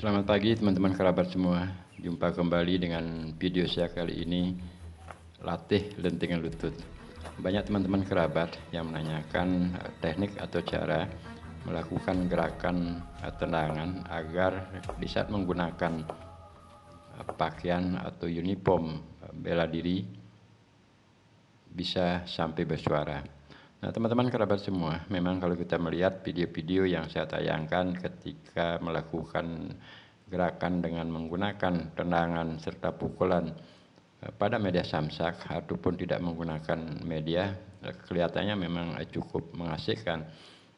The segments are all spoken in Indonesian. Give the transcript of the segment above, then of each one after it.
Selamat pagi teman-teman kerabat semua. Jumpa kembali dengan video saya kali ini, latih lentingan lutut. Banyak teman-teman kerabat yang menanyakan teknik atau cara melakukan gerakan tendangan agar di saat menggunakan pakaian atau uniform bela diri bisa sampai bersuara. Nah, teman-teman kerabat semua, memang kalau kita melihat video-video yang saya tayangkan ketika melakukan gerakan dengan menggunakan tendangan serta pukulan pada media samsak ataupun tidak menggunakan media, kelihatannya memang cukup mengasihkan,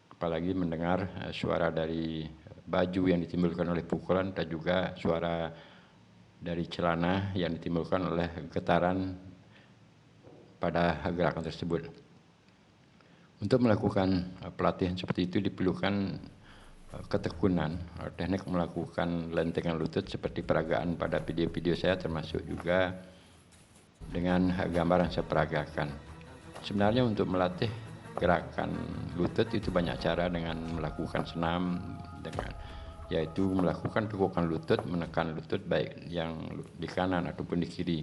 apalagi mendengar suara dari baju yang ditimbulkan oleh pukulan dan juga suara dari celana yang ditimbulkan oleh getaran pada gerakan tersebut. Untuk melakukan pelatihan seperti itu diperlukan ketekunan. Teknik melakukan lentingan lutut seperti peragaan pada video-video saya, termasuk juga dengan gambar yang saya peragakan. Sebenarnya untuk melatih gerakan lutut itu banyak cara, dengan melakukan senam, yaitu melakukan tekukan lutut, menekan lutut baik yang di kanan ataupun di kiri.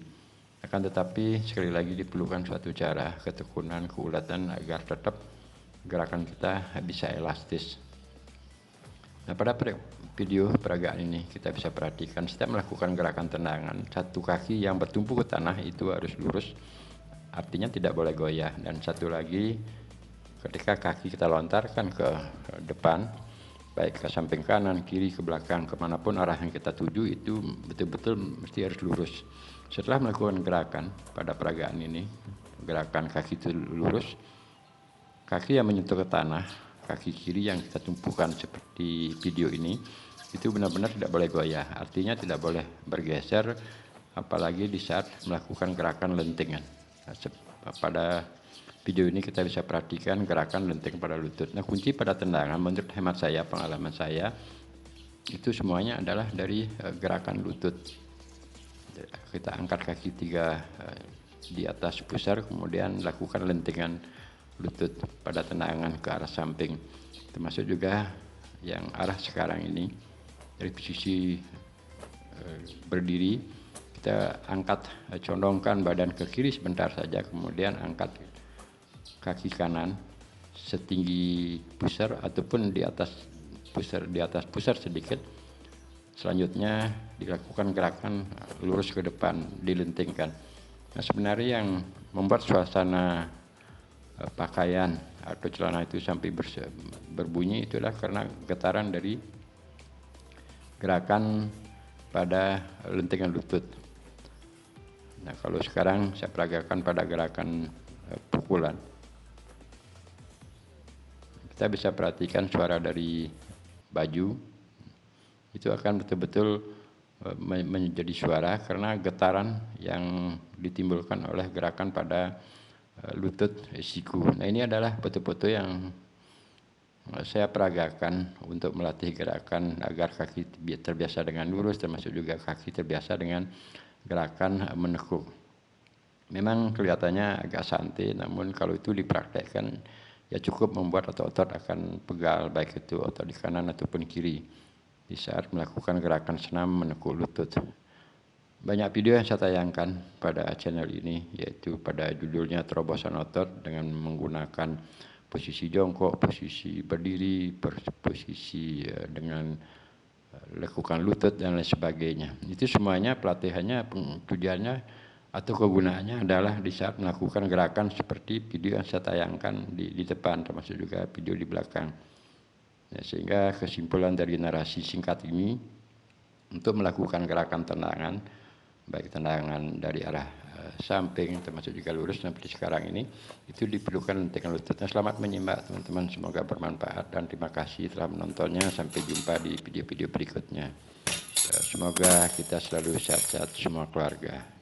Akan tetapi sekali lagi diperlukan suatu cara, ketekunan, keulatan agar tetap gerakan kita bisa elastis. Nah, pada video peragaan ini kita bisa perhatikan setiap melakukan gerakan tendangan, satu kaki yang bertumpu ke tanah itu harus lurus, artinya tidak boleh goyah. Dan satu lagi, ketika kaki kita lontarkan ke depan, baik ke samping kanan, kiri, ke belakang, kemanapun arah yang kita tuju, itu betul-betul mesti harus lurus. Setelah melakukan gerakan pada peragaan ini, gerakan kaki itu lurus, kaki yang menyentuh ke tanah, kaki kiri yang kita tumpukan seperti video ini, itu benar-benar tidak boleh goyah, artinya tidak boleh bergeser, apalagi di saat melakukan gerakan lentingan. Pada video ini kita bisa perhatikan gerakan lenting pada lutut. Nah, kunci pada tendangan menurut hemat saya, pengalaman saya, itu semuanya adalah dari gerakan lutut. Kita angkat kaki tiga di atas pusar, kemudian lakukan lentingan lutut pada tendangan ke arah samping, termasuk juga yang arah sekarang ini. Dari posisi berdiri, kita angkat, condongkan badan ke kiri sebentar saja, kemudian angkat kaki kanan setinggi pusar ataupun di atas pusar sedikit. Selanjutnya dilakukan gerakan lurus ke depan, dilentingkan. Nah, sebenarnya yang membuat suasana pakaian atau celana itu sampai berbunyi itulah karena getaran dari gerakan pada lentingan lutut. Nah, kalau sekarang saya peragakan pada gerakan pukulan, kita bisa perhatikan suara dari baju itu akan betul-betul menjadi suara karena getaran yang ditimbulkan oleh gerakan pada lutut siku. Nah, ini adalah foto-foto yang saya peragakan untuk melatih gerakan agar kaki terbiasa dengan lurus, termasuk juga kaki terbiasa dengan gerakan menekuk. Memang kelihatannya agak santai, namun kalau itu dipraktekkan ya cukup membuat otot-otot akan pegal, baik itu otot di kanan ataupun kiri, di saat melakukan gerakan senam menekuk lutut. Banyak video yang saya tayangkan pada channel ini, yaitu pada judulnya terobosan otot dengan menggunakan posisi jongkok, posisi berdiri, posisi dengan lekukan lutut dan lain sebagainya. Itu semuanya pelatihannya, tujuannya atau kegunaannya adalah di saat melakukan gerakan seperti video yang saya tayangkan di depan, termasuk juga video di belakang. Ya, sehingga kesimpulan dari narasi singkat ini, untuk melakukan gerakan tendangan, baik tendangan dari arah samping termasuk juga lurus seperti sekarang ini, itu diperlukan lentingan lututnya. Selamat menyimak teman-teman, semoga bermanfaat dan terima kasih telah menontonnya. Sampai jumpa di video-video berikutnya. Semoga kita selalu sehat-sehat semua keluarga.